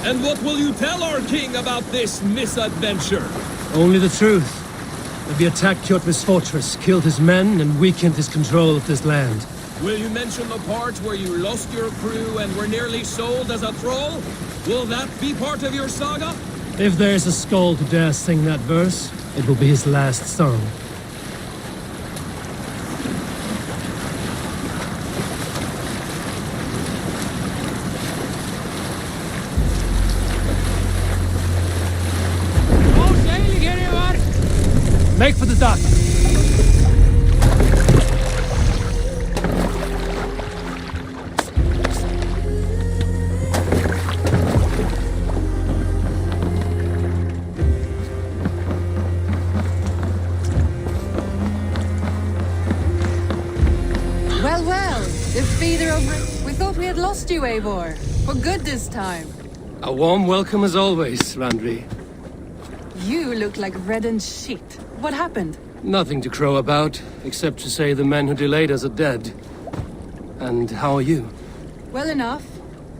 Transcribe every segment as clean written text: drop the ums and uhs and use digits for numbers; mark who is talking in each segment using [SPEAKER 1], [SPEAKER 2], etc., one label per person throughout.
[SPEAKER 1] And what will you tell our king about this misadventure?
[SPEAKER 2] Only the truth. That we attacked Kjotve's fortress, killed his men, and weakened his control of this land.
[SPEAKER 1] Will you mention the part where you lost your crew and were nearly sold as a thrall? Will that be part of your saga?
[SPEAKER 2] If there's a Skald who dares sing that verse, it will be his last song. Make for the dock!
[SPEAKER 3] Well, the feeder of... We thought we had lost you, Eivor. For good this time.
[SPEAKER 2] A warm welcome as always, Randvi.
[SPEAKER 3] You look like reddened shit. What happened?
[SPEAKER 2] Nothing to crow about, except to say the men who delayed us are dead. And how are you?
[SPEAKER 3] Well enough.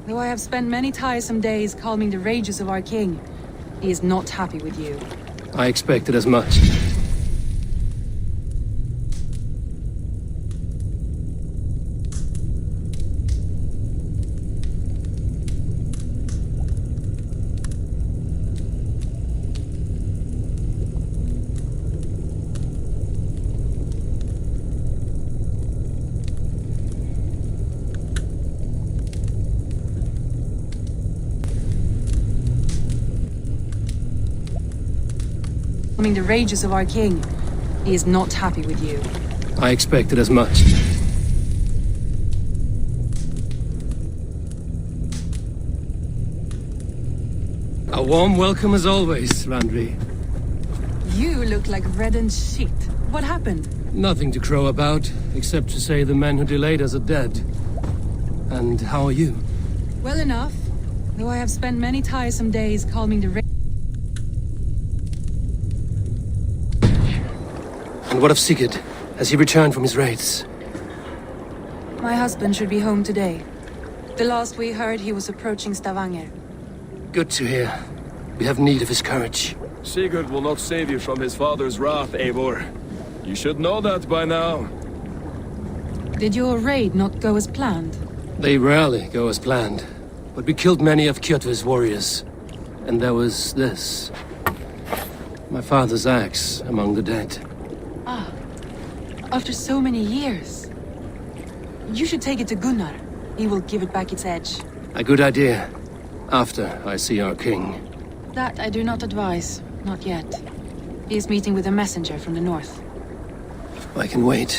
[SPEAKER 3] Though I have spent many tiresome days calming the rages of our king. He is not happy with you.
[SPEAKER 2] I expected as much.
[SPEAKER 3] Calming the rages of our king. He is not happy with you.
[SPEAKER 2] I expected as much. A warm welcome as always, Randvi.
[SPEAKER 3] You look like reddened shit. What happened?
[SPEAKER 2] Nothing to crow about, except to say the men who delayed us are dead. And how are you?
[SPEAKER 3] Well enough. Though I have spent many tiresome days calming the
[SPEAKER 2] And what of Sigurd? Has he returned from his raids?
[SPEAKER 3] My husband should be home today. The last we heard, he was approaching Stavanger.
[SPEAKER 2] Good to hear. We have need of his courage.
[SPEAKER 1] Sigurd will not save you from his father's wrath, Eivor. You should know that by now.
[SPEAKER 3] Did your raid not go as planned?
[SPEAKER 2] They rarely go as planned. But we killed many of Kjotve's warriors. And there was this. My father's axe among the dead.
[SPEAKER 3] Ah, after so many years. You should take it to Gunnar. He will give it back its edge.
[SPEAKER 2] A good idea. After I see our king.
[SPEAKER 3] That I do not advise. Not yet. He is meeting with a messenger from the north.
[SPEAKER 2] I can wait.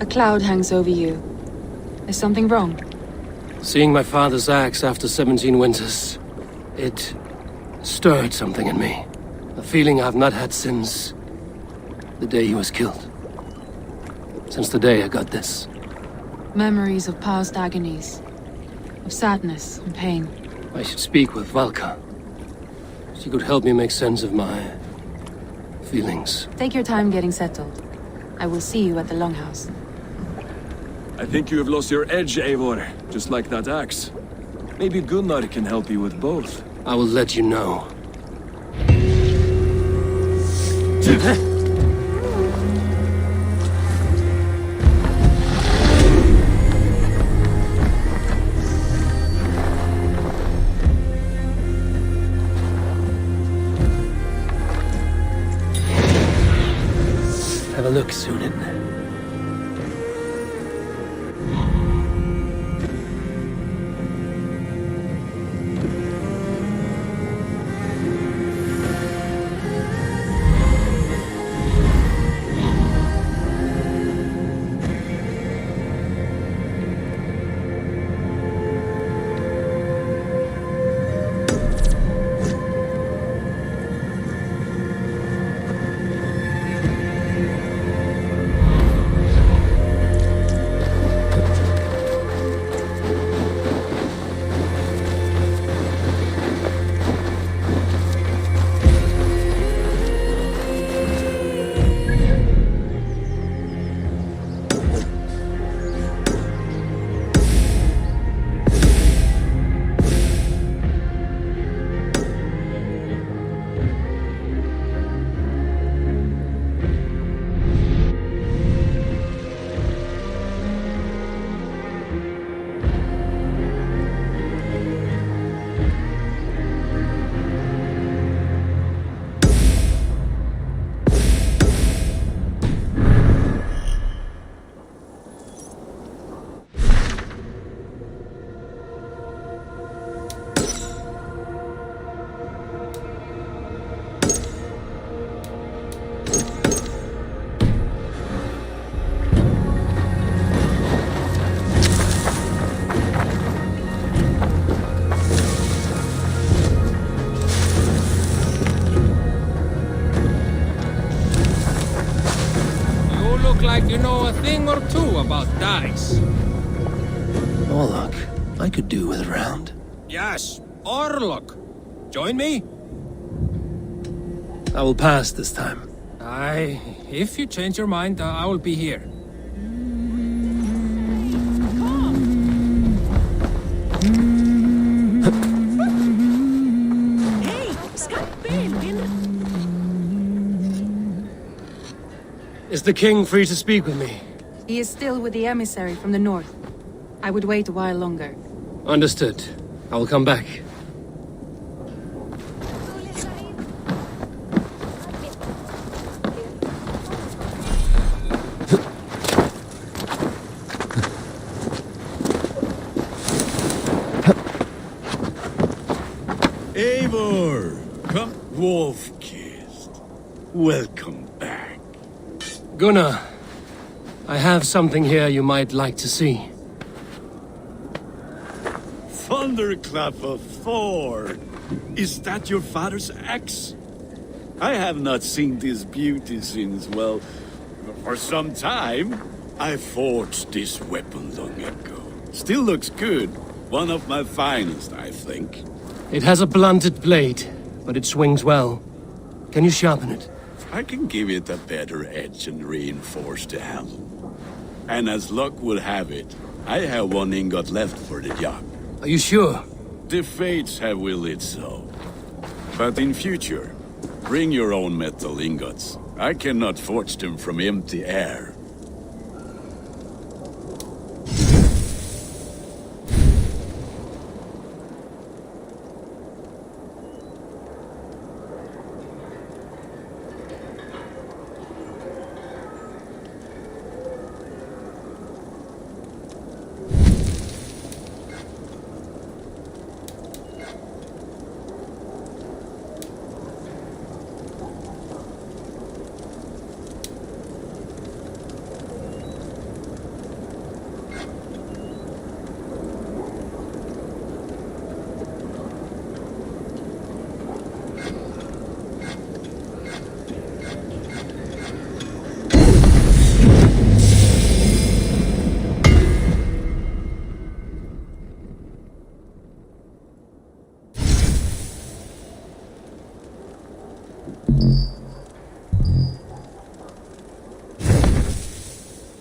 [SPEAKER 3] A cloud hangs over you. Is something wrong?
[SPEAKER 2] Seeing my father's axe after 17 winters, it stirred something in me. A feeling I've not had since the day he was killed. Since the day I got this.
[SPEAKER 3] Memories of past agonies. Of sadness and pain.
[SPEAKER 2] I should speak with Valka. She could help me make sense of my feelings.
[SPEAKER 3] Take your time getting settled. I will see you at the Longhouse.
[SPEAKER 1] I think you have lost your edge, Eivor, just like that axe. Maybe Gunnar can help you with both.
[SPEAKER 2] I will let you know. Have a look, Sunan.
[SPEAKER 4] you know a thing or two about dice.
[SPEAKER 2] Orlok, I could do with a round.
[SPEAKER 4] Yes, Orlok. Join me?
[SPEAKER 2] I will pass this time.
[SPEAKER 4] Aye, if you change your mind, I will be here.
[SPEAKER 2] Is the king free to speak with me?
[SPEAKER 3] He is still with the emissary from the north. I would wait a while longer.
[SPEAKER 2] Understood. I will come back.
[SPEAKER 5] Eivor! Come, Wolf-Kissed. Welcome back.
[SPEAKER 2] Gunnar, I have something here you might like to see.
[SPEAKER 5] Thunderclap of Thor! Is that your father's axe? I have not seen this beauty since, well, for some time. I forged this weapon long ago. Still looks good. One of my finest, I think.
[SPEAKER 2] It has a blunted blade, but it swings well. Can you sharpen it?
[SPEAKER 5] I can give it a better edge and reinforce the handle. And as luck would have it, I have one ingot left for the job.
[SPEAKER 2] Are you sure?
[SPEAKER 5] The fates have willed it so. But in future, bring your own metal ingots. I cannot forge them from empty air.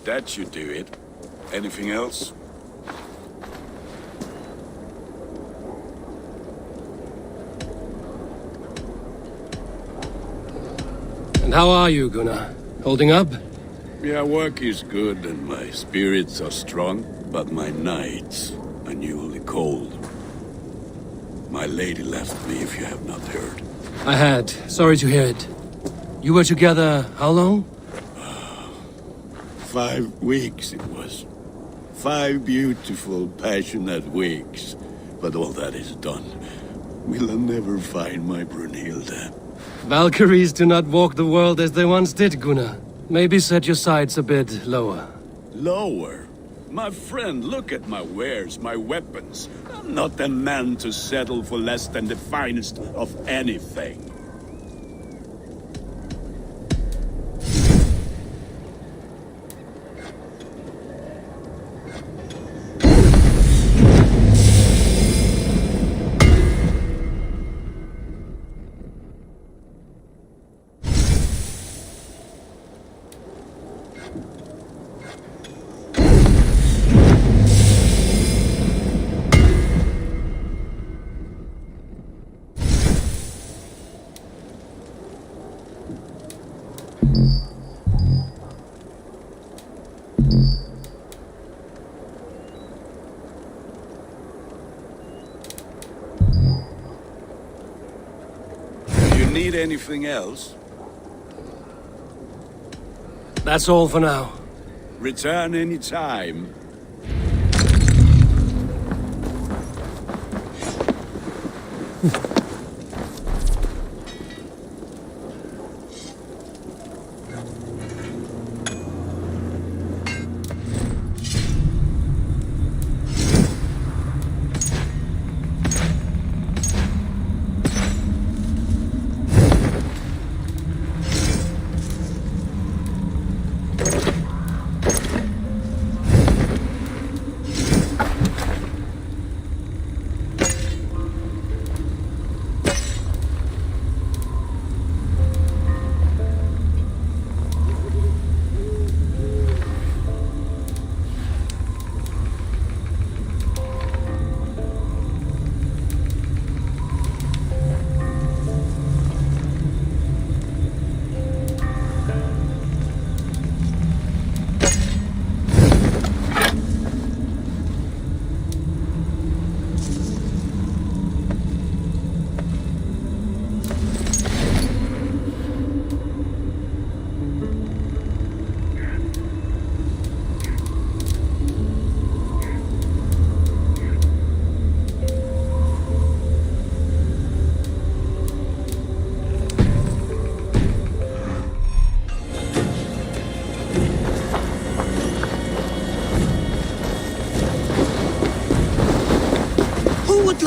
[SPEAKER 5] That should do it. Anything else?
[SPEAKER 2] And how are you, Gunnar? Holding up?
[SPEAKER 5] Yeah, work is good and my spirits are strong, but my nights are newly cold. My lady left me, if you have not heard.
[SPEAKER 2] I had. Sorry to hear it. You were together how long?
[SPEAKER 5] 5 weeks it was. 5 beautiful, passionate weeks. But all that is done. Will I never find my Brunhilde?
[SPEAKER 2] Valkyries do not walk the world as they once did, Gunnar. Maybe set your sights a bit lower.
[SPEAKER 5] Lower? My friend, look at my wares, my weapons. I'm not a man to settle for less than the finest of anything. Need anything else?
[SPEAKER 2] That's all for now.
[SPEAKER 5] Return any time.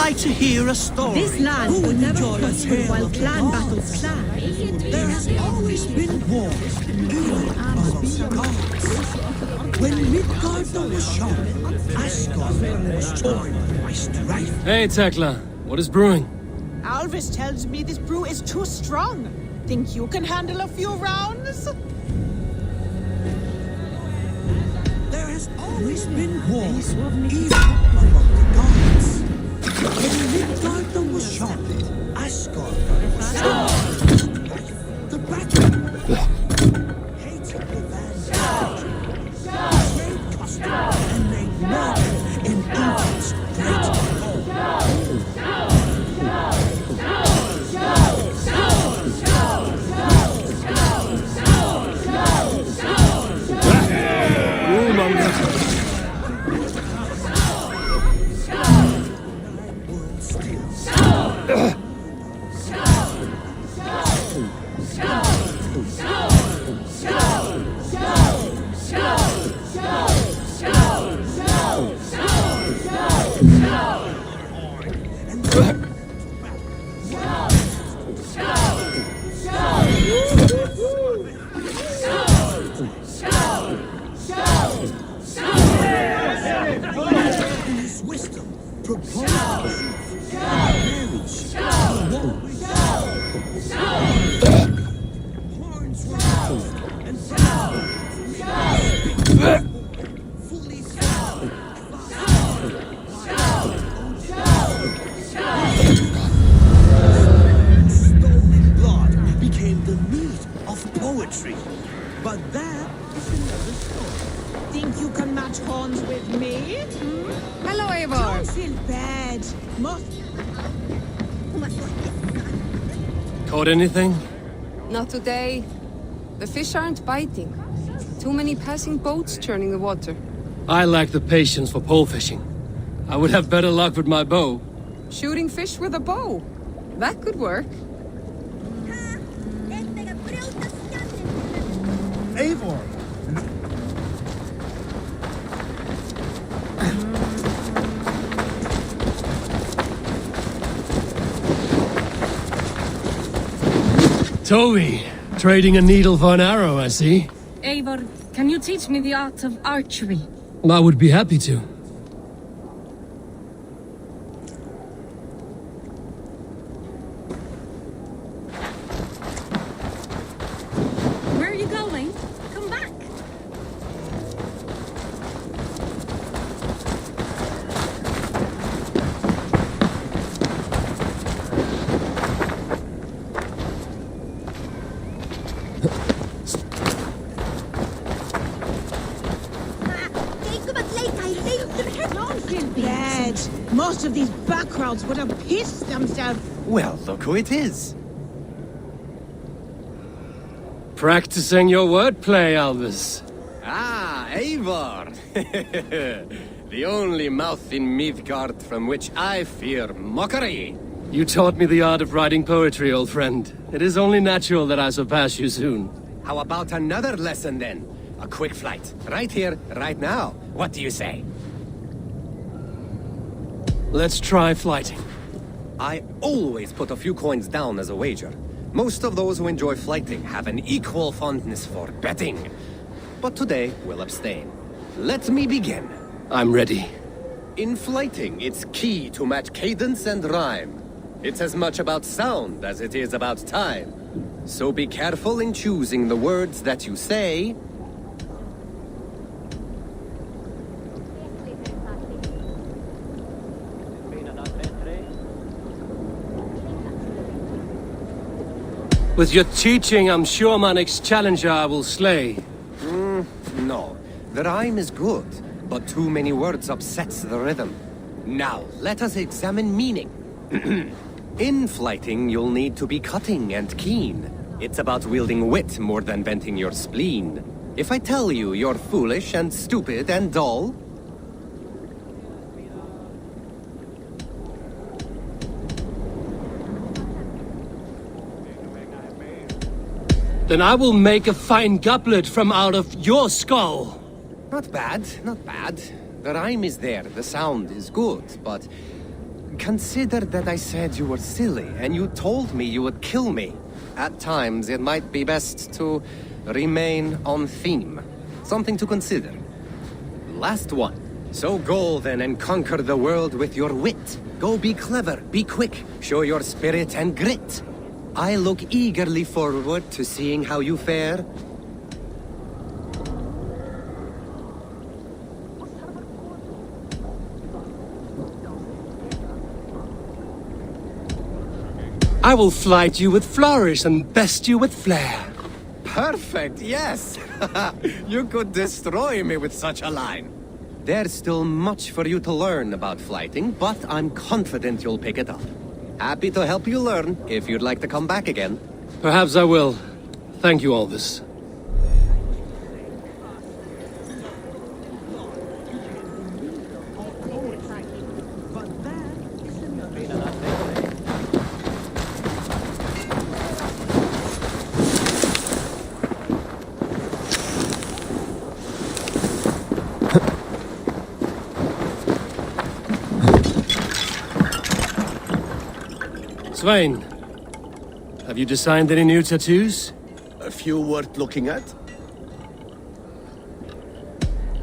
[SPEAKER 6] like to hear a story.
[SPEAKER 7] This land
[SPEAKER 6] Who
[SPEAKER 7] will
[SPEAKER 6] would
[SPEAKER 7] never
[SPEAKER 6] enjoy a
[SPEAKER 7] prosper
[SPEAKER 6] tale
[SPEAKER 7] while
[SPEAKER 6] of
[SPEAKER 7] clan
[SPEAKER 6] gods?
[SPEAKER 7] battles clash.
[SPEAKER 6] There has always been war, even amongst gods. When Midgard was shown, Asgard was torn by strife.
[SPEAKER 2] Hey, Tekla. What is brewing?
[SPEAKER 8] Alvis tells me this brew is too strong. Think you can handle a few rounds?
[SPEAKER 6] There has always been war, even among the gods. When Midgard was shown, Asgard was torn by strife. The battle. Hated the vanguard. Betrayed custom and made murder in evil's great hall. His wisdom proposed marriage, horns were out, and fully stolen blood became the meat of poetry. But that is another story.
[SPEAKER 8] Think you can match horns with me?
[SPEAKER 9] Hello, Eivor.
[SPEAKER 8] Don't feel bad.
[SPEAKER 2] Caught anything?
[SPEAKER 9] Not today. The fish aren't biting. Too many passing boats churning the water.
[SPEAKER 2] I lack the patience for pole fishing. I would have better luck with my bow.
[SPEAKER 9] Shooting fish with a bow. That could work.
[SPEAKER 6] Eivor!
[SPEAKER 2] Toby, trading a needle for an arrow, I see.
[SPEAKER 10] Eivor, can you teach me the art of archery?
[SPEAKER 2] I would be happy to.
[SPEAKER 10] Where are you going? Come back.
[SPEAKER 8] Don't feel bad. Most of these backgrounds would have pissed themselves.
[SPEAKER 11] Well, look who it is.
[SPEAKER 2] Practicing your wordplay, Alvis.
[SPEAKER 11] Ah, Eivor! The only mouth in Midgard from which I fear mockery.
[SPEAKER 2] You taught me the art of writing poetry, old friend. It is only natural that I surpass you soon.
[SPEAKER 11] How about another lesson then? A quick flight. Right here, right now. What do you say?
[SPEAKER 2] Let's try flighting.
[SPEAKER 11] I always put a few coins down as a wager. Most of those who enjoy flighting have an equal fondness for betting. But today, we'll abstain. Let me begin.
[SPEAKER 2] I'm ready.
[SPEAKER 11] In flighting, it's key to match cadence and rhyme. It's as much about sound as it is about time. So be careful in choosing the words that you say.
[SPEAKER 2] With your teaching, I'm sure my next challenger I will slay.
[SPEAKER 11] No. The rhyme is good, but too many words upsets the rhythm. Now, let us examine meaning. In flighting, you'll need to be cutting and keen. It's about wielding wit more than venting your spleen. If I tell you you're foolish and stupid and dull,
[SPEAKER 2] then I will make a fine goblet from out of your skull.
[SPEAKER 11] not bad, not bad. The rhyme is there, the sound is good, but Consider that I said you were silly, and you told me you would kill me. At times, it might be best to remain on theme. Something to consider. Last one. So go then and conquer the world with your wit. Go be clever, be quick, show your spirit and grit. I look eagerly forward to seeing how you fare.
[SPEAKER 2] I will flight you with flourish and best you with flair.
[SPEAKER 11] Perfect, yes! You could destroy me with such a line. There's still much for you to learn about flighting, but I'm confident you'll pick it up. Happy to help you learn, if you'd like to come back again.
[SPEAKER 2] Perhaps I will. Thank you, Alvis. Svein, have you designed any new tattoos?
[SPEAKER 5] A few worth looking at?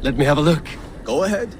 [SPEAKER 2] Let me have a look.
[SPEAKER 5] Go ahead.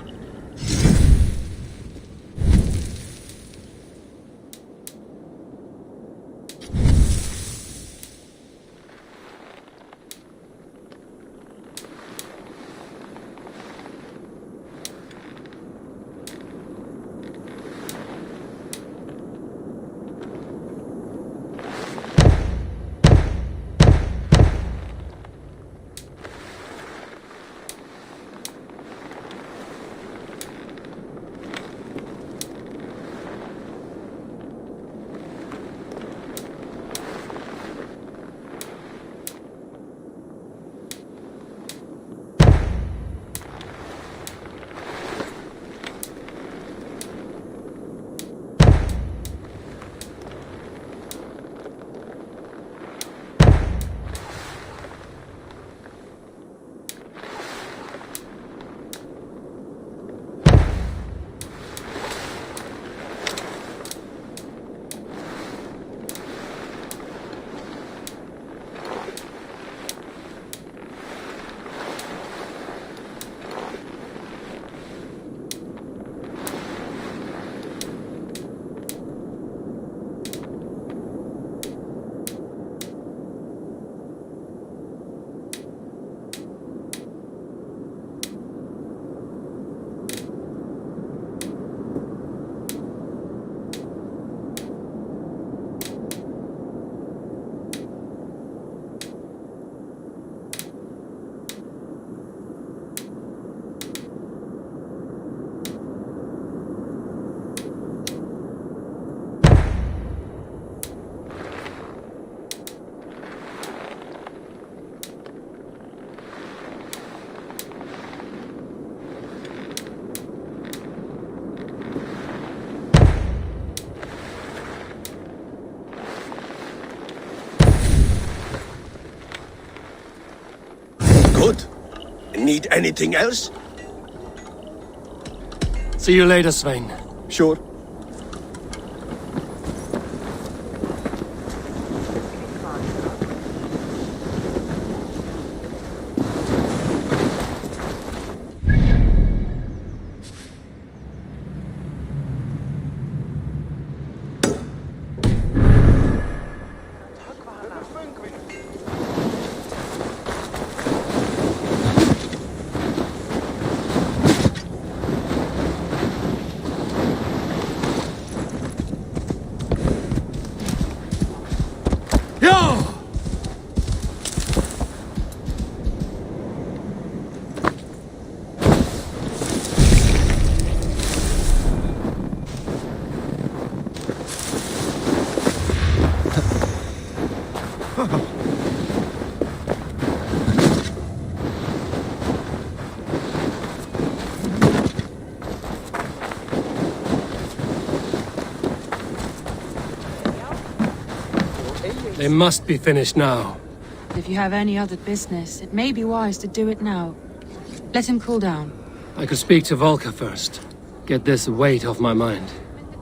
[SPEAKER 7] Good. Need anything else?
[SPEAKER 2] See you later, Svein.
[SPEAKER 7] Sure.
[SPEAKER 2] They must be finished now.
[SPEAKER 3] If you have any other business, it may be wise to do it now. Let him cool down.
[SPEAKER 2] I could speak to Volker first. Get this weight off my mind.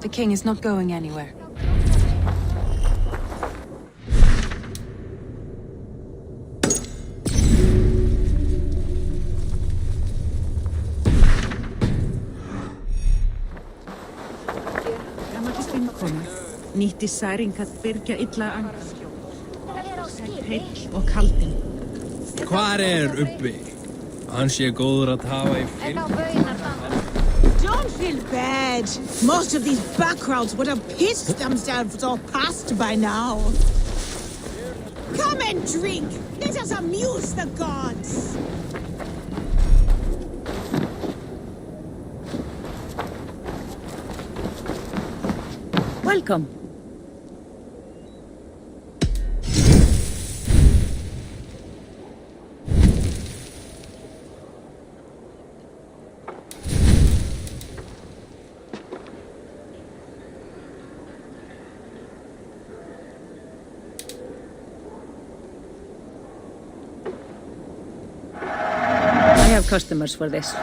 [SPEAKER 3] The king is not going anywhere.
[SPEAKER 8] Ramatis vinkona nýtti særing að byrgja illa andan. Heill og kaldin.
[SPEAKER 4] Hvar uppi? Hann sé góður að hafa í
[SPEAKER 8] Don't feel bad. Most of these backgrounds would have pissed themselves off past by now. Come and drink. Let us amuse the gods.
[SPEAKER 10] Welcome. I have customers for this. I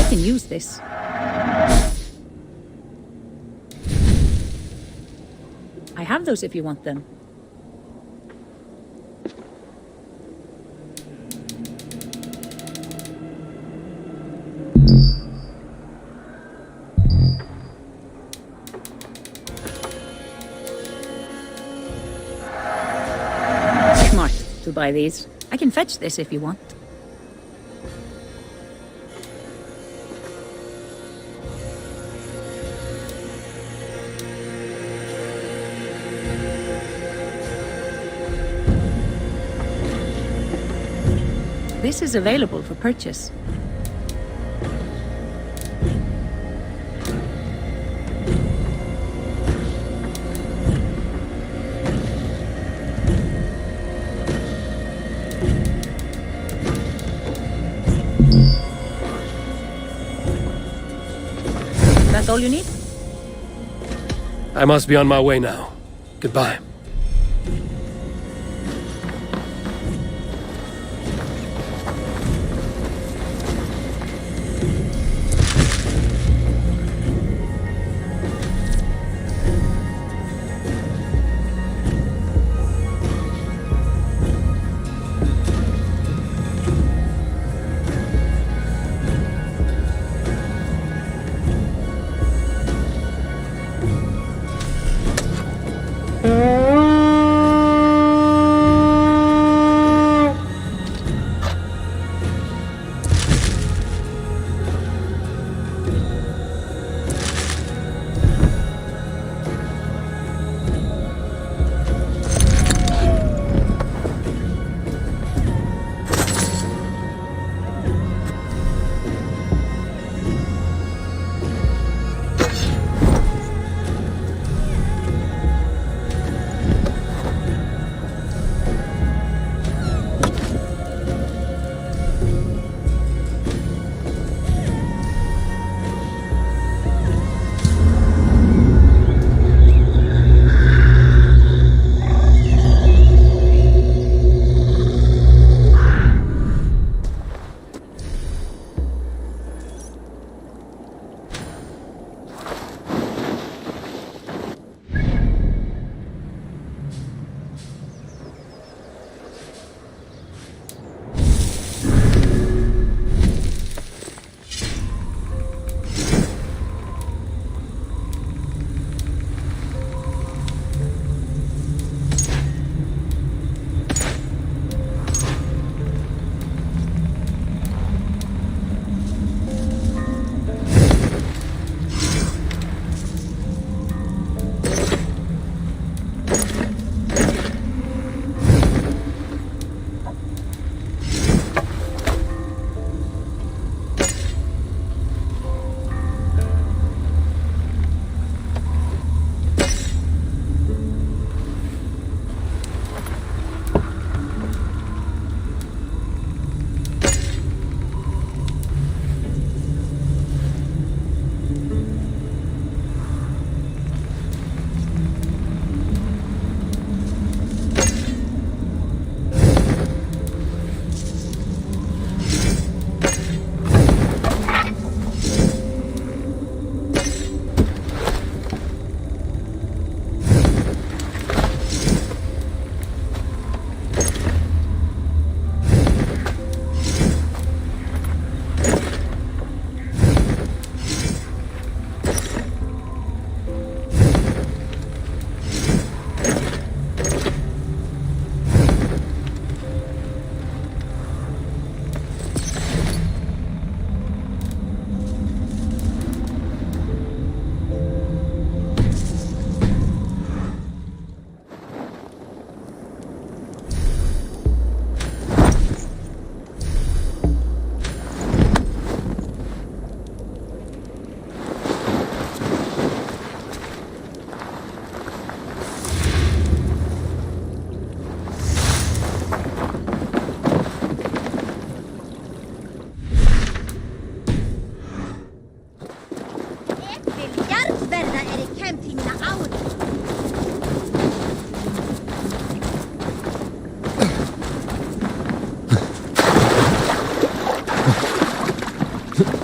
[SPEAKER 10] can use this. I have those if you want them. Smart to buy these. I can fetch this if you want. This is available for purchase. That's all you need?
[SPEAKER 2] I must be on my way now. Goodbye.
[SPEAKER 12] Mm-hmm.
[SPEAKER 4] Yeah!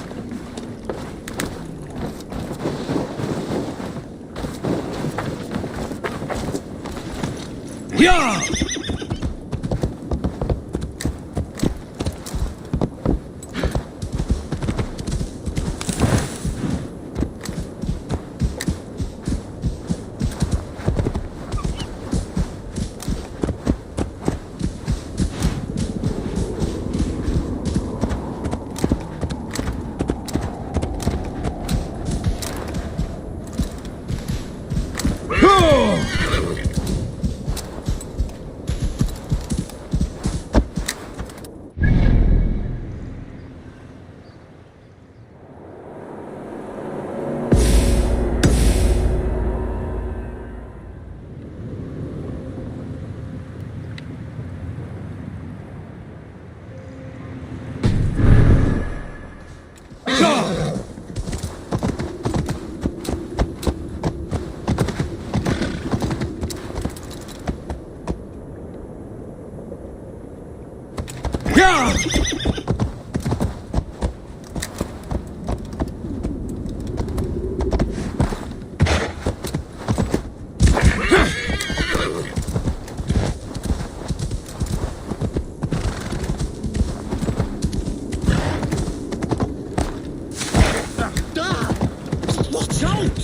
[SPEAKER 6] Watch out!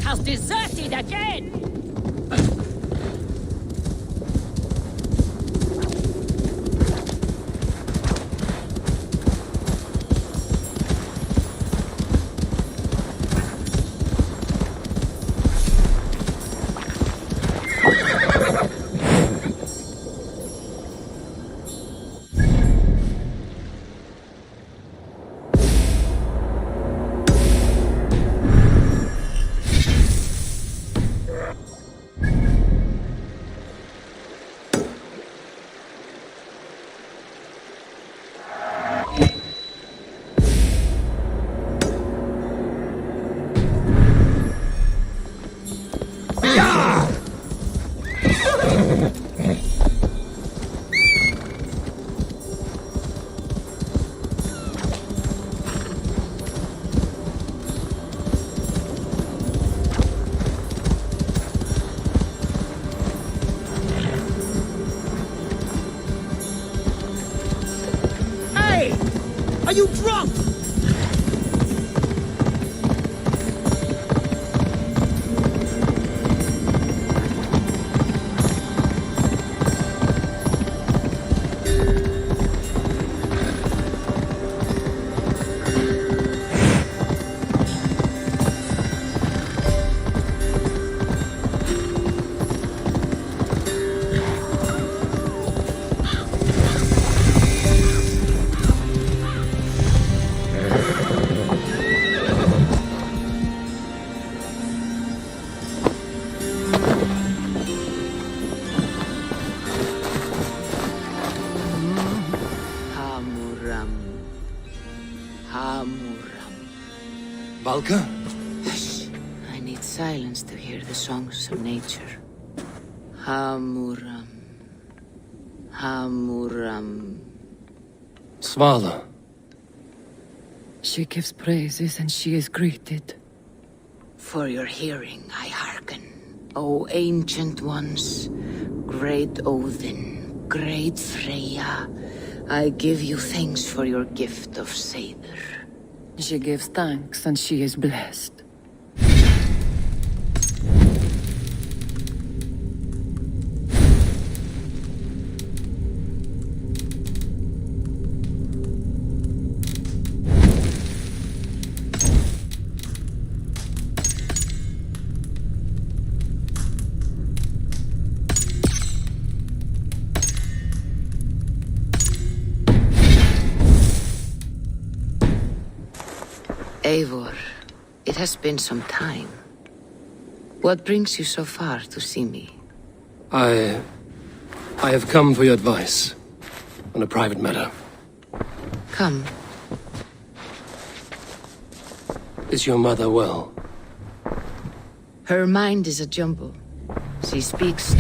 [SPEAKER 10] Has deserted again!
[SPEAKER 6] Are you drunk?
[SPEAKER 2] Valka?
[SPEAKER 3] Hush. I need silence to hear the songs of nature. Hamuram. Hamuram.
[SPEAKER 2] Svala.
[SPEAKER 3] She gives praises and she is greeted. For your hearing I hearken, O ancient ones, great Odin, great Freya. I give you thanks for your gift of Seder. She gives thanks and she is blessed. Eivor, it has been some time. What brings you so far to see me?
[SPEAKER 2] I have come for your advice on a private matter.
[SPEAKER 3] Come.
[SPEAKER 2] Is your mother well?
[SPEAKER 3] Her mind is a jumble. She speaks...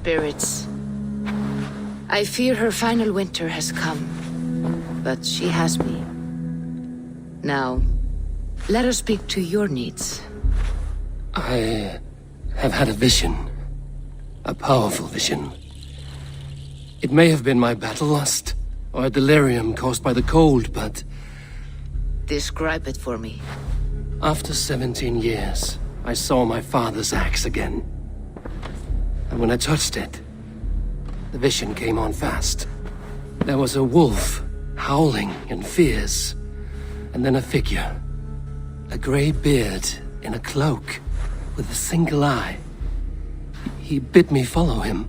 [SPEAKER 3] Spirits. I fear her final winter has come, but she has me. Now, let us speak to your needs.
[SPEAKER 2] I have had a vision. A powerful vision. It may have been my battle lust, or a delirium caused by the cold, but...
[SPEAKER 3] Describe it for me.
[SPEAKER 2] After 17 years, I saw my father's axe again. And when I touched it, the vision came on fast. There was a wolf, howling in fears, and then a figure. A grey beard in a cloak, with a single eye. He bid me follow him.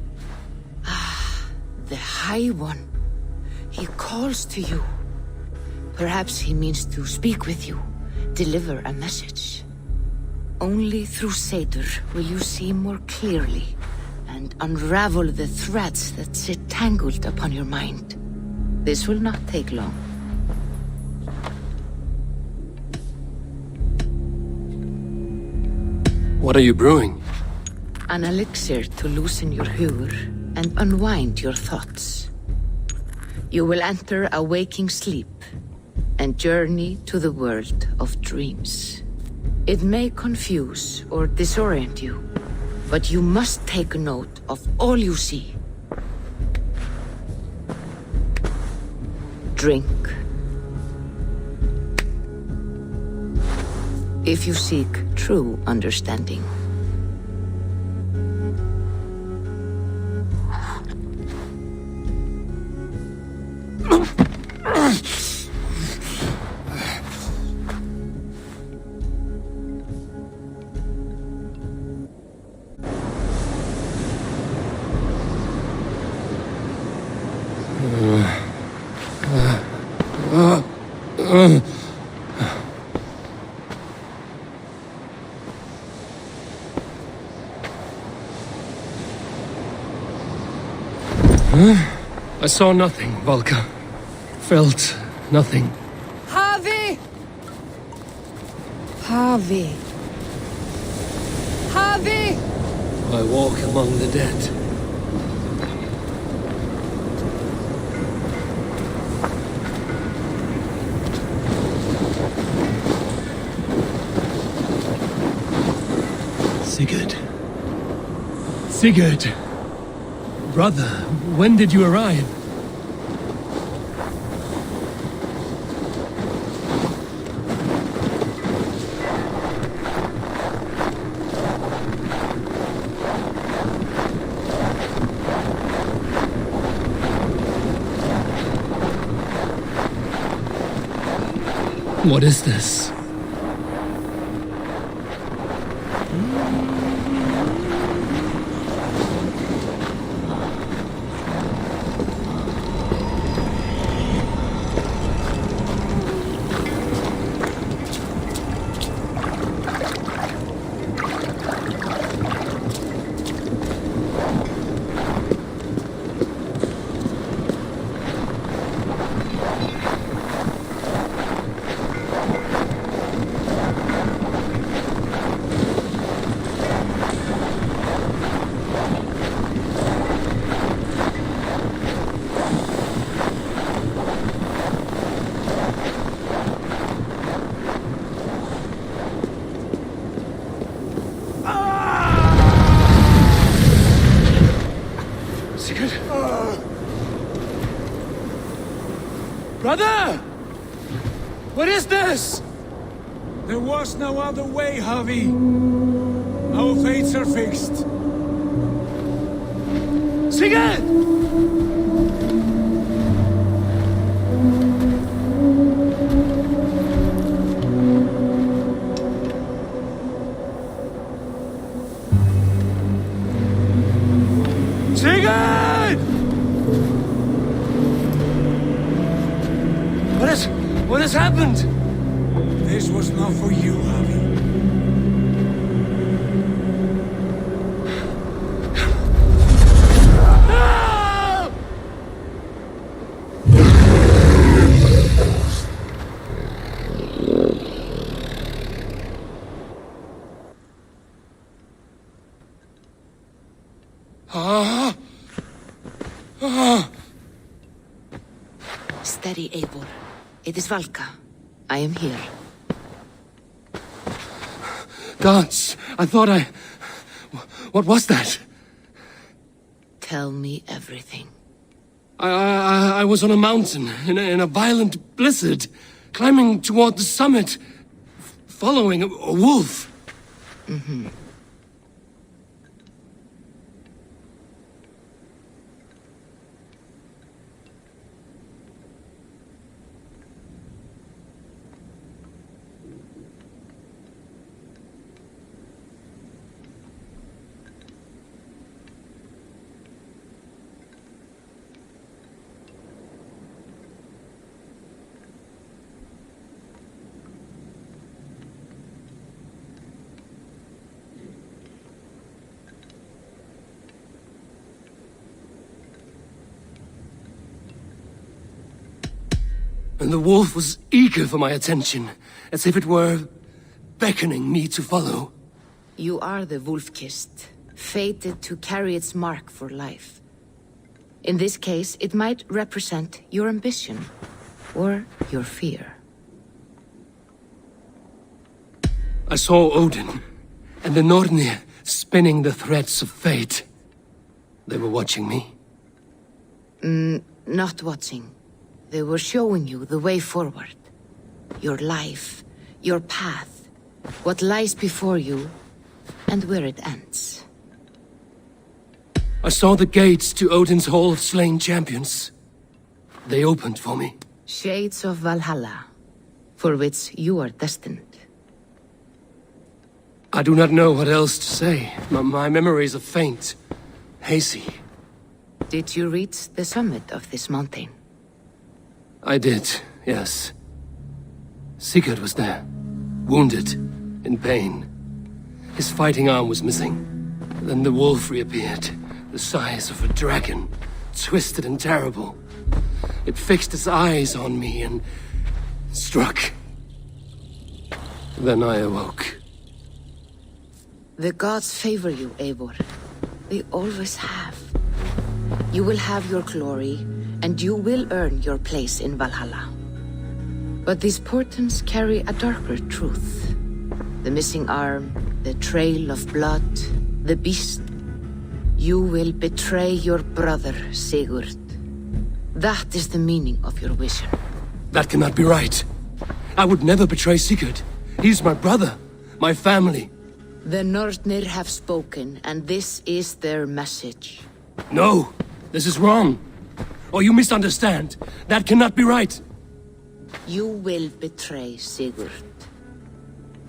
[SPEAKER 3] Ah, the High One. He calls to you. Perhaps he means to speak with you, deliver a message. Only through Seder will you see more clearly and unravel the threads that sit tangled upon your mind. This will not take long.
[SPEAKER 2] What are you brewing?
[SPEAKER 3] An elixir to loosen your huer and unwind your thoughts. You will enter a waking sleep and journey to the world of dreams. It may confuse or disorient you, but you must take note of all you see. Drink. If you seek true understanding.
[SPEAKER 2] I saw nothing, Volka. Felt nothing.
[SPEAKER 9] Harvey! Harvey. Harvey!
[SPEAKER 2] I walk among the dead.
[SPEAKER 1] Sigurd. Sigurd! Brother, when did you arrive? What is this? Brother!
[SPEAKER 2] What is this?
[SPEAKER 12] There was no other way, Javi. Our fates are fixed.
[SPEAKER 2] Sigurd!
[SPEAKER 12] Sigurd!
[SPEAKER 2] What has happened?
[SPEAKER 12] This was not for you, Javi.
[SPEAKER 3] Steady, Eivor. It is Valka. I am here.
[SPEAKER 2] Gods, I thought What was that?
[SPEAKER 3] Tell me everything.
[SPEAKER 2] I was on a mountain in a violent blizzard, climbing toward the summit, following a wolf.
[SPEAKER 3] Mm-hmm.
[SPEAKER 2] And the wolf was eager for my attention, as if it were beckoning me to follow.
[SPEAKER 3] You are the wolf-kissed, fated to carry its mark for life. In this case, it might represent your ambition, or your fear.
[SPEAKER 2] I saw Odin, and the Nornir spinning the threads of fate. They were watching me.
[SPEAKER 3] Not watching. They were showing you the way forward. Your life, your path, what lies before you, and where it ends.
[SPEAKER 2] I saw the gates to Odin's Hall of Slain Champions. They opened for me.
[SPEAKER 3] Shades of Valhalla, for which you are destined.
[SPEAKER 2] I do not know what else to say. My memories are faint, hazy.
[SPEAKER 3] Did you reach the summit of this mountain?
[SPEAKER 2] I did, yes. Sigurd was there, wounded, in pain. His fighting arm was missing. Then the wolf reappeared, the size of a dragon, twisted and terrible. It fixed its eyes on me and struck. Then I awoke.
[SPEAKER 3] The gods favor you, Eivor. They always have. You will have your glory, and you will earn your place in Valhalla. But these portents carry a darker truth. The missing arm, the trail of blood, the beast. You will betray your brother, Sigurd. That is the meaning of your vision.
[SPEAKER 2] That cannot be right. I would never betray Sigurd. He's my brother, my family.
[SPEAKER 3] The Nornir have spoken, and this is their message.
[SPEAKER 2] No, this is wrong. Or you misunderstand. That cannot be right.
[SPEAKER 3] You will betray Sigurd.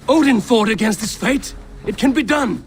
[SPEAKER 2] Odin fought against his fate. It can be done.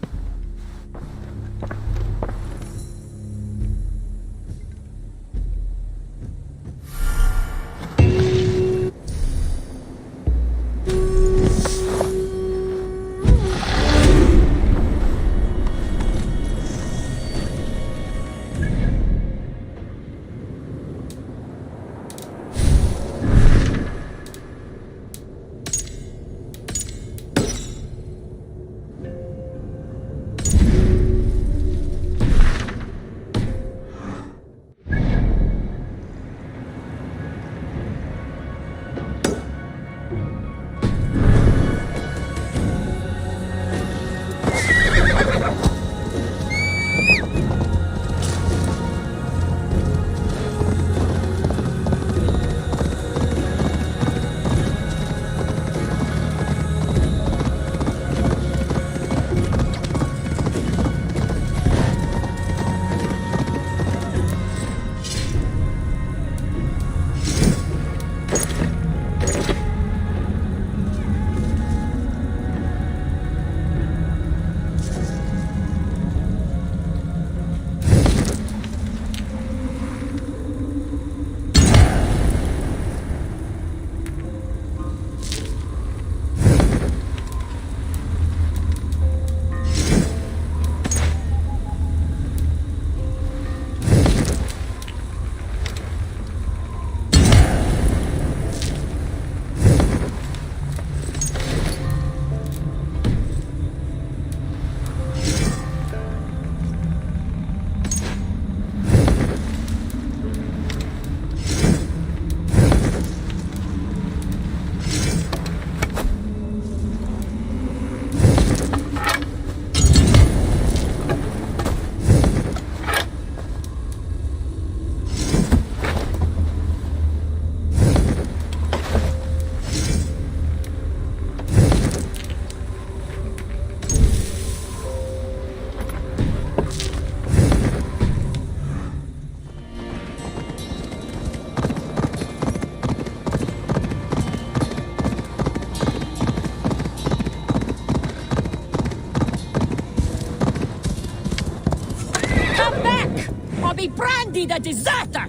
[SPEAKER 8] be brandied a deserter!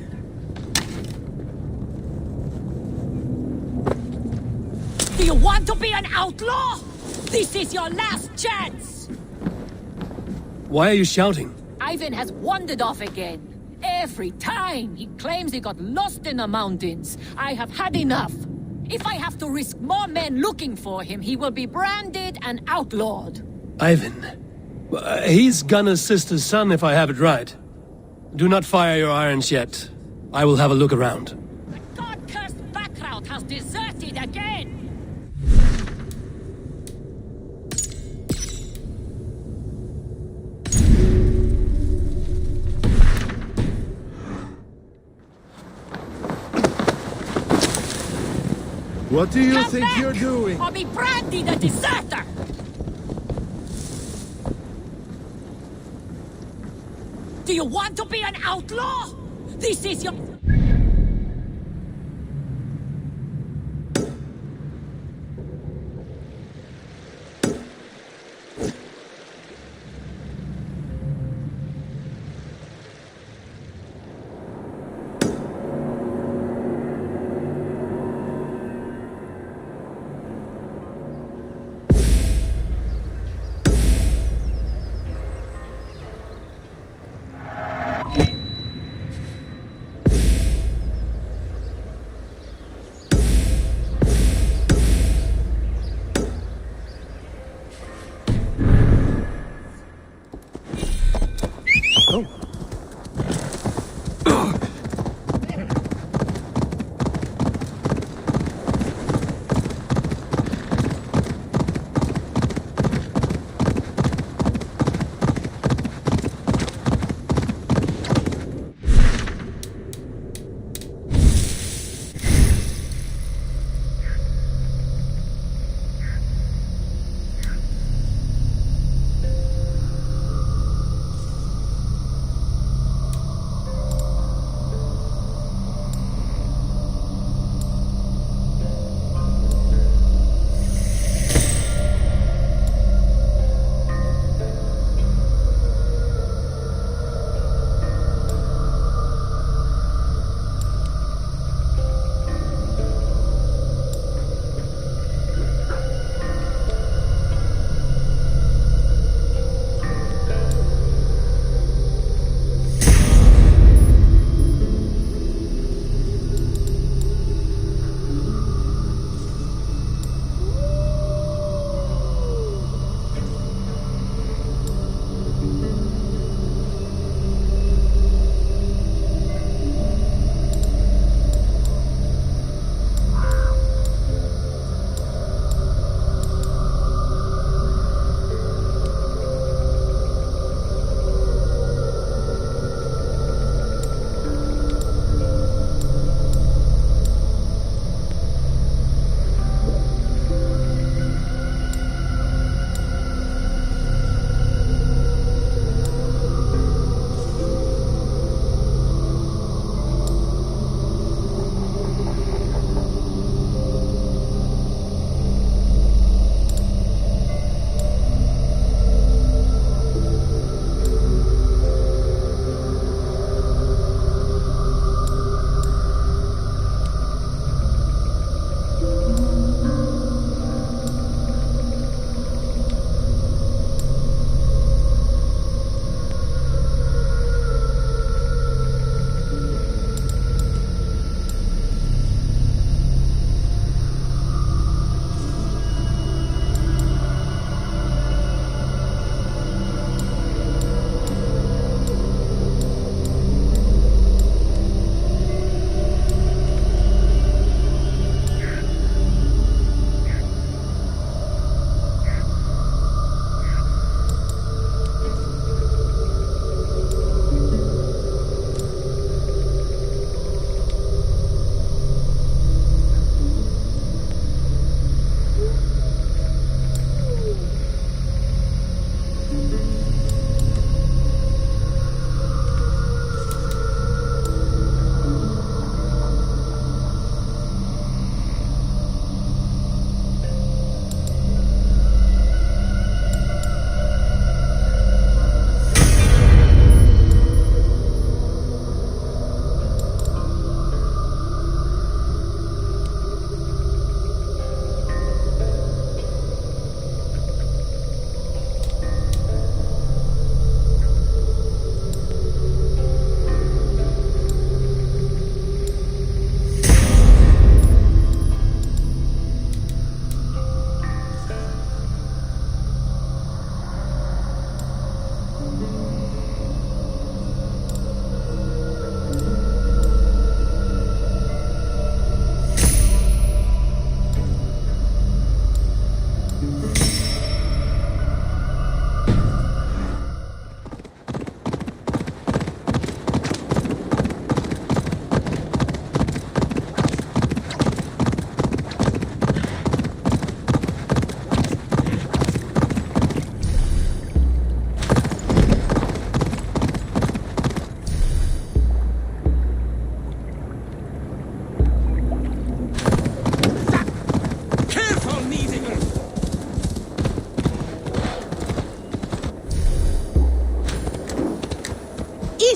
[SPEAKER 8] Do you want to be an outlaw? This is your last chance!
[SPEAKER 2] Why are you shouting?
[SPEAKER 8] Ivan has wandered off again. Every time he claims he got lost in the mountains. I have had enough. If I have to risk more men looking for him, he will be branded and outlawed.
[SPEAKER 2] Ivan. He's Gunna's sister's son, if I have it right. Do not fire your irons yet. I will have a look around.
[SPEAKER 8] The god-cursed Backraut has deserted again!
[SPEAKER 13] What do you
[SPEAKER 8] Come
[SPEAKER 13] think
[SPEAKER 8] back,
[SPEAKER 13] you're doing?
[SPEAKER 8] or be brandied a deserter! Do you want to be an outlaw? This is your...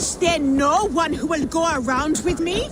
[SPEAKER 13] Is there no one who will go around with me?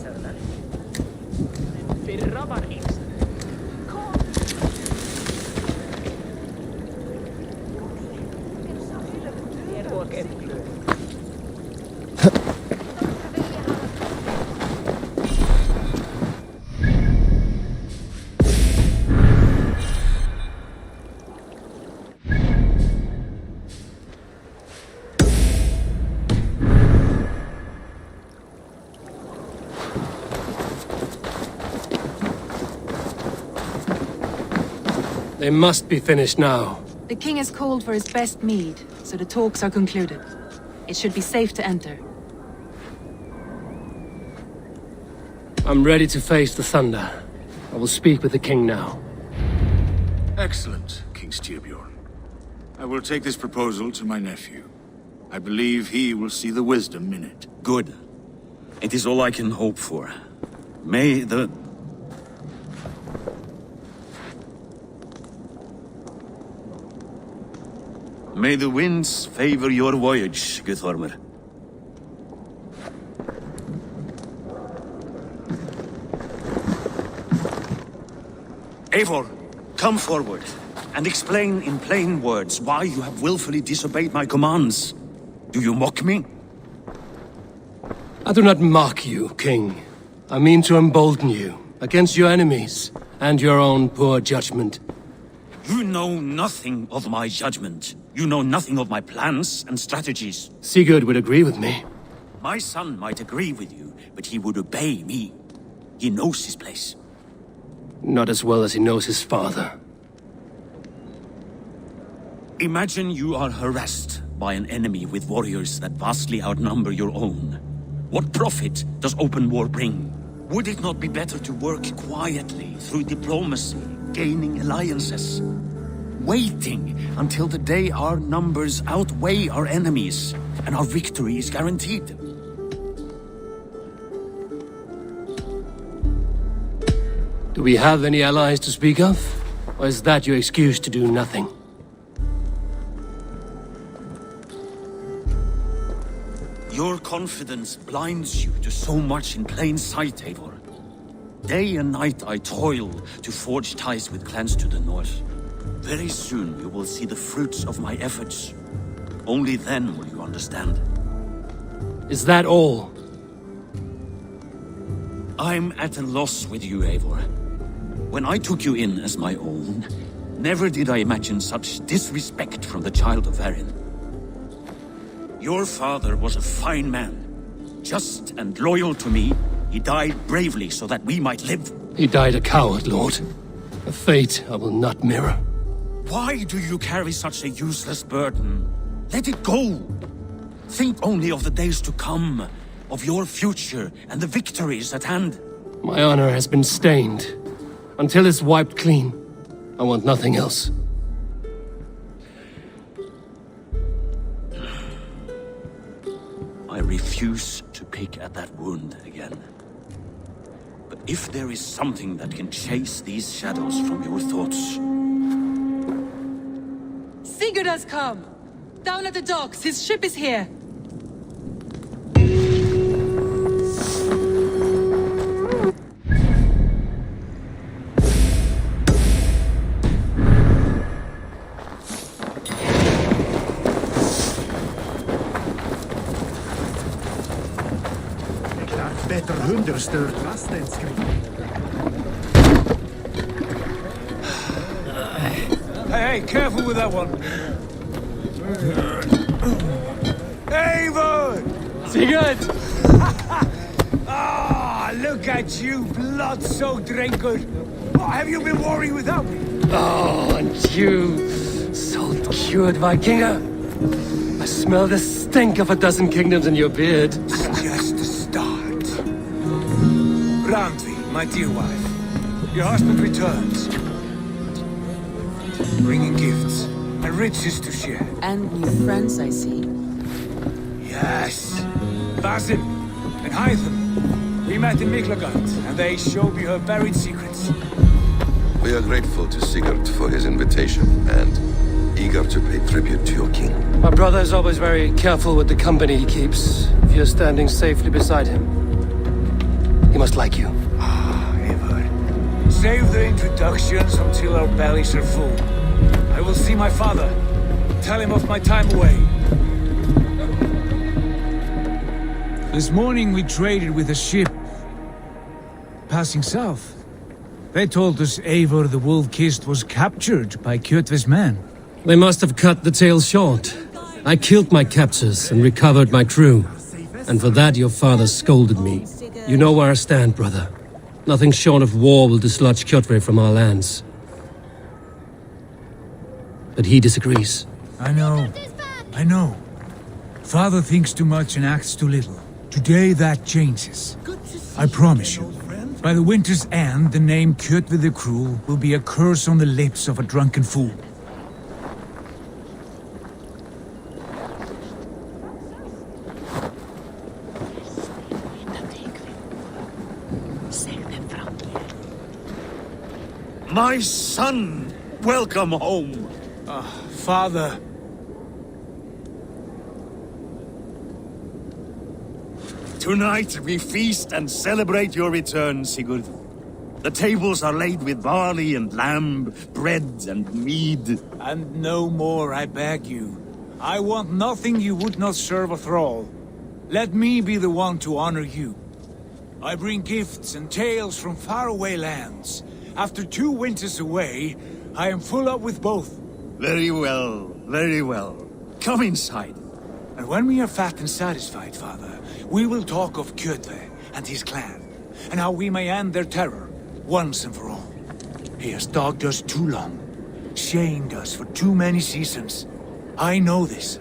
[SPEAKER 2] They must be finished now.
[SPEAKER 10] The king has called for his best mead, so the talks are concluded. It should be safe to enter.
[SPEAKER 2] I'm ready to face the thunder. I will speak with the king now.
[SPEAKER 12] Excellent, King Styrbjorn. I will take this proposal to my nephew. I believe he will see the wisdom in it.
[SPEAKER 5] Good. It is all I can hope for. May the... May the winds favor your voyage, Guthormer. Eivor, come forward and explain in plain words why you have willfully disobeyed my commands. Do you mock me?
[SPEAKER 2] I do not mock you, king. I mean to embolden you against your enemies and your own poor judgment.
[SPEAKER 5] You know nothing of my judgment. You know nothing of my plans and strategies.
[SPEAKER 2] Sigurd would agree with me.
[SPEAKER 5] My son might agree with you, but he would obey me. He knows his place.
[SPEAKER 2] Not as well as he knows his father.
[SPEAKER 5] Imagine you are harassed by an enemy with warriors that vastly outnumber your own. What profit does open war bring? Would it not be better to work quietly through diplomacy, gaining alliances? Waiting until the day our numbers outweigh our enemies and our victory is guaranteed.
[SPEAKER 2] Do we have any allies to speak of? Or is that your excuse to do nothing?
[SPEAKER 5] Your confidence blinds you to so much in plain sight, Eivor. Day and night I toil to forge ties with clans to the north. Very soon you will see the fruits of my efforts. Only then will you understand.
[SPEAKER 2] Is that all?
[SPEAKER 5] I'm at a loss with you, Eivor. When I took you in as my own, never did I imagine such disrespect from the child of Varin. Your father was a fine man. Just and loyal to me, he died bravely so that we might live.
[SPEAKER 2] He died a coward, Lord. A fate I will not mirror.
[SPEAKER 5] Why do you carry such a useless burden? Let it go. Think only of the days to come, of your future and the victories at hand.
[SPEAKER 2] My honor has been stained. Until it's wiped clean, I want nothing else.
[SPEAKER 5] I refuse to pick at that wound again. But if there is something that can chase these shadows from your thoughts...
[SPEAKER 10] Sigurd has come! Down at the docks, his ship is here!
[SPEAKER 6] Better understood Rastenskrieg.
[SPEAKER 12] Hey, careful with that one. Eivor!
[SPEAKER 2] Sigurd!
[SPEAKER 12] Ah, look at you, blood-soaked drinker. What have you been worrying without me?
[SPEAKER 2] Oh, and you, salt-cured Vikinger. I smell the stink of a dozen kingdoms in your beard.
[SPEAKER 12] Just the start. Randvi, my dear wife, your husband returns, bringing gifts and riches to share.
[SPEAKER 9] And new friends, I see.
[SPEAKER 12] Yes, Basin and Hytham. We met in Miklagard, and they showed me her buried secrets.
[SPEAKER 14] We are grateful to Sigurd for his invitation, and
[SPEAKER 7] eager to pay tribute to your king.
[SPEAKER 2] My brother is always very careful with the company he keeps. If you're standing safely beside him, he must like you.
[SPEAKER 14] Eivor. Save the introductions until our bellies are full. I will see my father. Tell him of my time away. This morning we traded with a ship passing south. They told us Eivor the Wolf-Kissed was captured by Kjotve's men.
[SPEAKER 2] They must have cut the tale short. I killed my captors and recovered my crew. And for that your father scolded me. You know where I stand, brother. Nothing short of war will dislodge Kjotve from our lands. But he disagrees.
[SPEAKER 14] I know. Father thinks too much and acts too little. Today that changes. I promise you. By the winter's end, the name Kjotve the Cruel will be a curse on the lips of a drunken fool.
[SPEAKER 5] My son! Welcome home!
[SPEAKER 14] Father.
[SPEAKER 5] Tonight we feast and celebrate your return, Sigurd. The tables are laid with barley and lamb, bread and mead.
[SPEAKER 14] And no more, I beg you. I want nothing you would not serve a thrall. Let me be the one to honor you. I bring gifts and tales from faraway lands. After 2 winters away, I am full up with both.
[SPEAKER 5] Very well, very well. Come inside.
[SPEAKER 14] And when we are fat and satisfied, Father, we will talk of Kjotve and his clan, and how we may end their terror, once and for all. He has dogged us too long, shamed us for too many seasons. I know this.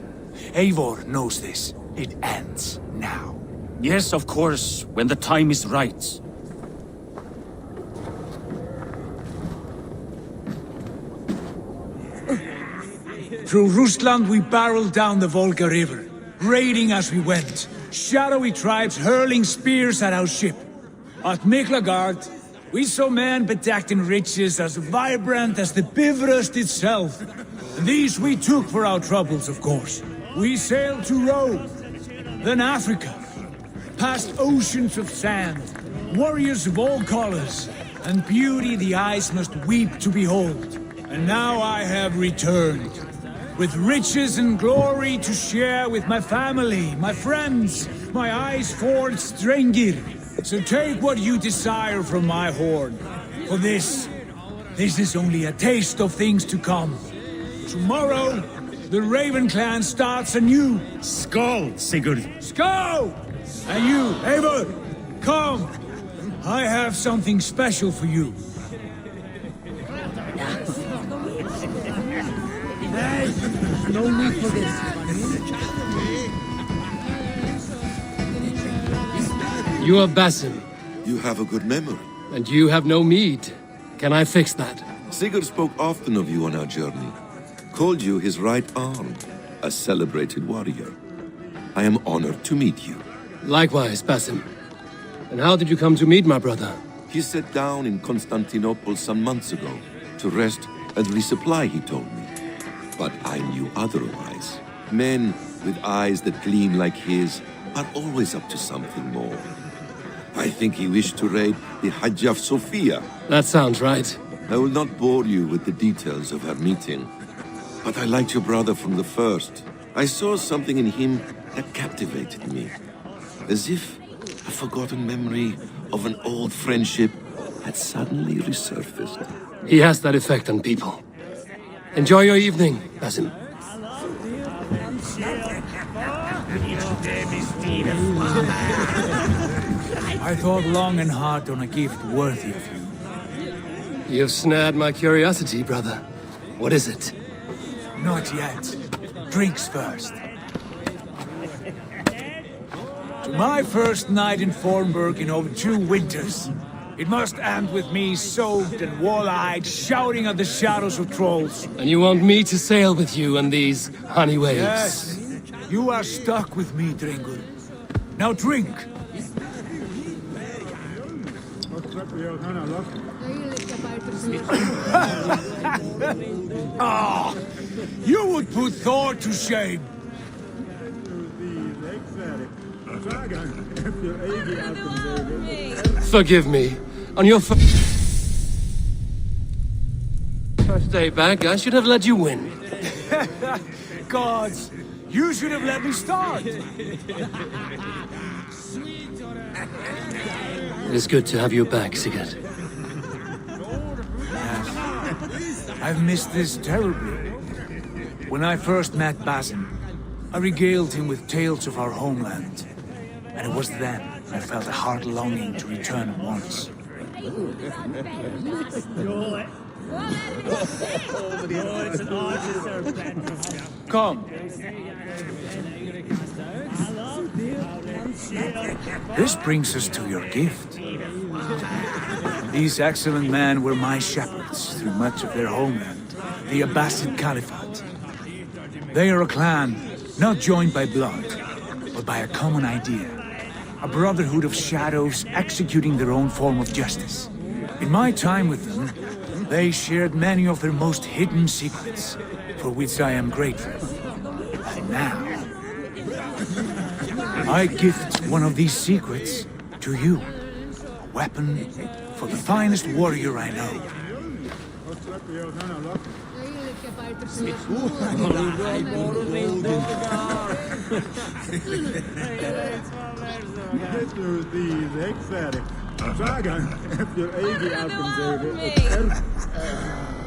[SPEAKER 14] Eivor knows this. It ends now.
[SPEAKER 5] Yes, of course, when the time is right.
[SPEAKER 14] Through Rusland we barreled down the Volga River, raiding as we went. Shadowy tribes hurling spears at our ship. At Miklagard, we saw men bedecked in riches as vibrant as the Bifrost itself. And these we took for our troubles, of course. We sailed to Rome, then Africa, past oceans of sand, warriors of all colors, and beauty the eyes must weep to behold. And now I have returned, with riches and glory to share with my family, my friends, my eyes-forged Strengir. So take what you desire from my hoard. For this is only a taste of things to come. Tomorrow, the Raven clan starts anew.
[SPEAKER 5] Skål, Sigurd.
[SPEAKER 14] Skål! And you, Eivor, come. I have something special for you.
[SPEAKER 6] No need for this.
[SPEAKER 2] You are Basim,
[SPEAKER 15] You have a good memory.
[SPEAKER 2] and you have no mead. Can I fix that?
[SPEAKER 15] Sigurd spoke often of you on our journey. Called you his right arm, a celebrated warrior. I am honored to meet you.
[SPEAKER 2] Likewise, Basim. And how did you come to meet my brother?
[SPEAKER 15] He sat down in Constantinople some months ago to rest and resupply, he told me. But I knew otherwise. Men with eyes that gleam like his are always up to something more. I think he wished to raid the Hagia Sophia.
[SPEAKER 2] That sounds right.
[SPEAKER 15] I will not bore you with the details of our meeting. But I liked your brother from the first. I saw something in him that captivated me. As if a forgotten memory of an old friendship had suddenly resurfaced.
[SPEAKER 2] He has that effect on people. Enjoy your evening, Basim.
[SPEAKER 14] I thought long and hard on a gift worthy of you.
[SPEAKER 2] You've snared my curiosity, brother. What is it?
[SPEAKER 14] Not yet. Drinks first. To my first night in Fornburg in over 2 winters. It must end with me soaked and wall-eyed, shouting at the shadows of trolls.
[SPEAKER 2] And you want me to sail with you on these honey waves?
[SPEAKER 14] Yes. You are stuck with me, Drengur. Now drink. You would put Thor to shame.
[SPEAKER 2] Forgive me. On your first day back, I should have let you win.
[SPEAKER 14] Gods, you should have let me start.
[SPEAKER 2] It is good to have you back, Sigurd.
[SPEAKER 14] I've missed this terribly. When I first met Basin, I regaled him with tales of our homeland. And it was then I felt a heart longing to return once. Come. This brings us to your gift. These excellent men were my shepherds through much of their homeland, the Abbasid Caliphate. They are a clan not joined by blood, but by a common idea. A brotherhood of shadows executing their own form of justice. In my time with them, they shared many of their most hidden secrets, for which I am grateful. And now, I gift one of these secrets to you. A weapon for the finest warrior I know.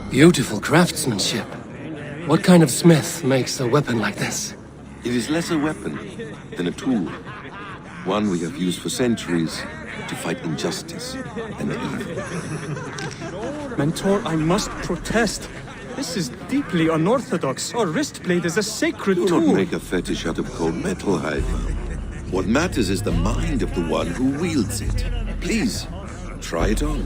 [SPEAKER 2] Beautiful craftsmanship. What kind of smith makes a weapon like this?
[SPEAKER 15] It is less a weapon than a tool. One we have used for centuries to fight injustice and evil.
[SPEAKER 16] Mentor, I must protest. This is deeply unorthodox. Our wrist blade is a sacred
[SPEAKER 15] Do
[SPEAKER 16] tool.
[SPEAKER 15] not make a fetish out of cold metal, Heidi. What matters is the mind of the one who wields it. Please, try it on.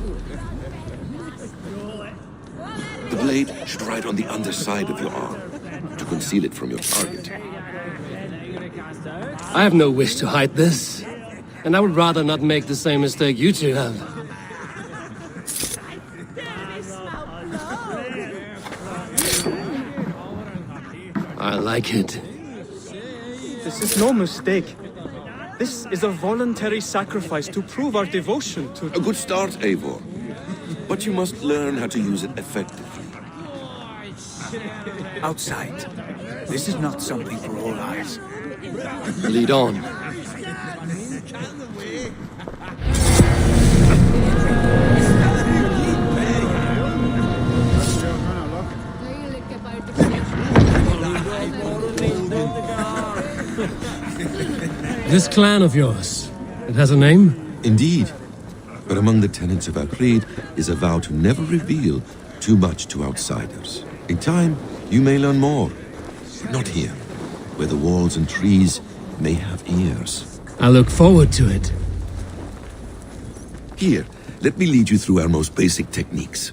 [SPEAKER 15] The blade should ride on the underside of your arm to conceal it from your target.
[SPEAKER 2] I have no wish to hide this, and I would rather not make the same mistake you two have. I like it.
[SPEAKER 16] This is no mistake. This is a voluntary sacrifice to prove our devotion to...
[SPEAKER 15] A good start, Eivor. But you must learn how to use it effectively.
[SPEAKER 14] Outside. This is not something for all eyes.
[SPEAKER 2] Lead on. This clan of yours, it has a name?
[SPEAKER 15] Indeed. But among the tenets of our creed is a vow to never reveal too much to outsiders. In time, you may learn more. But not here, where the walls and trees may have ears.
[SPEAKER 2] I look forward to it.
[SPEAKER 15] Here, let me lead you through our most basic techniques.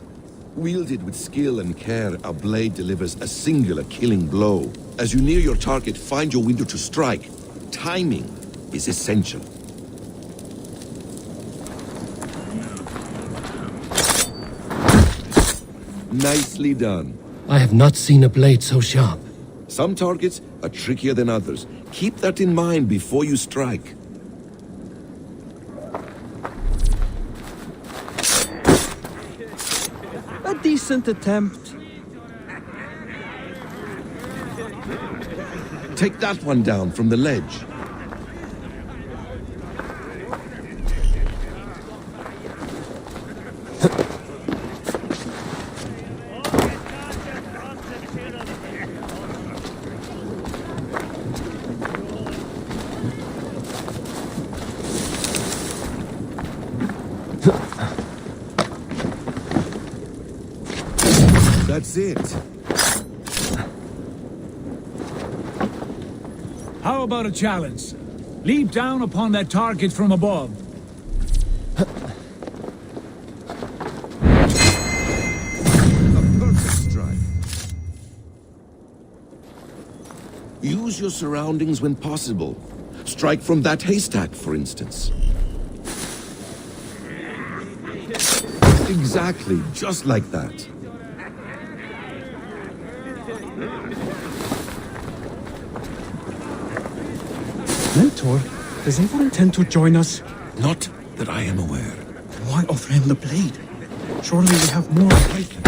[SPEAKER 15] Wielded with skill and care, our blade delivers a singular killing blow. As you near your target, find your window to strike. Timing is essential. Nicely done.
[SPEAKER 2] I have not seen a blade so sharp.
[SPEAKER 15] Some targets are trickier than others. Keep that in mind before you strike.
[SPEAKER 16] A decent attempt.
[SPEAKER 15] Take that one down from the ledge. That's it.
[SPEAKER 14] How about a challenge? Leap down upon that target from above.
[SPEAKER 15] A perfect strike. Use your surroundings when possible. Strike from that haystack, for instance. Exactly, just like that.
[SPEAKER 16] Mentor, does Eivor intend to join us?
[SPEAKER 15] Not that I am aware.
[SPEAKER 16] Why offer him the blade? Surely we have more fighting.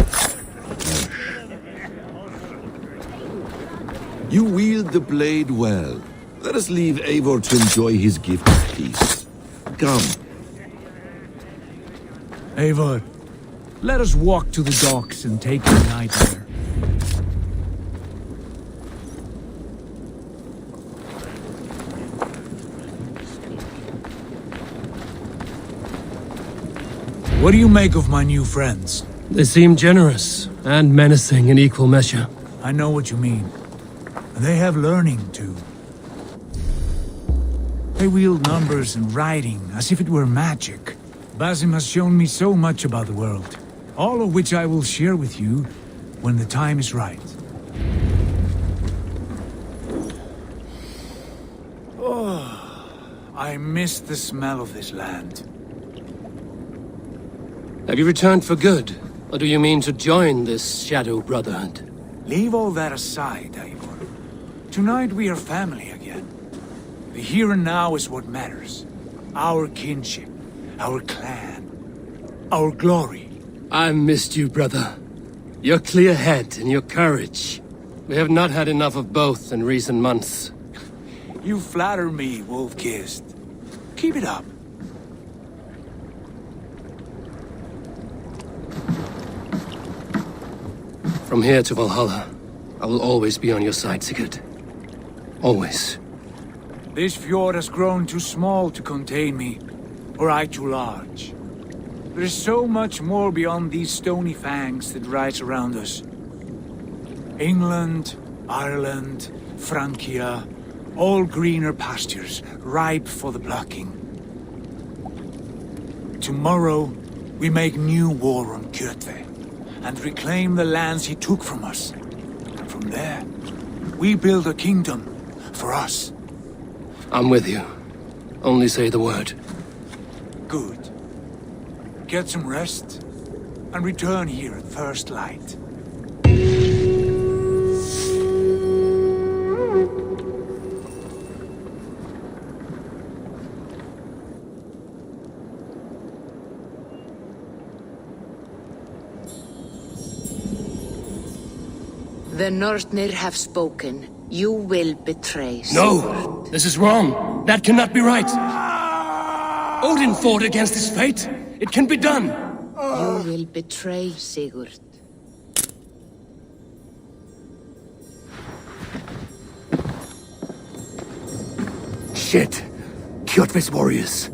[SPEAKER 15] You wield the blade well. Let us leave Eivor to enjoy his gift of peace. Come.
[SPEAKER 14] Eivor, let us walk to the docks and take the night there. What do you make of my new friends?
[SPEAKER 2] They seem generous and menacing in equal measure.
[SPEAKER 14] I know what you mean. They have learning, too. They wield numbers and writing as if it were magic. Basim has shown me so much about the world, all of which I will share with you when the time is right. Oh, I miss the smell of this land.
[SPEAKER 2] Have you returned for good? Or do you mean to join this Shadow Brotherhood?
[SPEAKER 14] Leave all that aside, Eivor. Tonight we are family again. The here and now is what matters. Our kinship, our clan, our glory.
[SPEAKER 2] I missed you, brother. Your clear head and your courage. We have not had enough of both in recent months.
[SPEAKER 14] You flatter me, Wolf-Kissed. Keep it up.
[SPEAKER 2] From here to Valhalla, I will always be on your side, Sigurd. Always.
[SPEAKER 14] This fjord has grown too small to contain me, or I too large. There is so much more beyond these stony fangs that rise around us. England, Ireland, Francia, all greener pastures, ripe for the plucking. Tomorrow, we make new war on Kjotve, and reclaim the lands he took from us. And from there, we build a kingdom for us.
[SPEAKER 2] I'm with you. Only say the word.
[SPEAKER 14] Good. Get some rest, and return here at first light.
[SPEAKER 3] The Northnir have spoken. You will betray
[SPEAKER 2] No!
[SPEAKER 3] Sigurd.
[SPEAKER 2] This is wrong! That cannot be right! Odin fought against his fate! It can be done!
[SPEAKER 3] You will betray Sigurd.
[SPEAKER 2] Shit! Kjotve's warriors.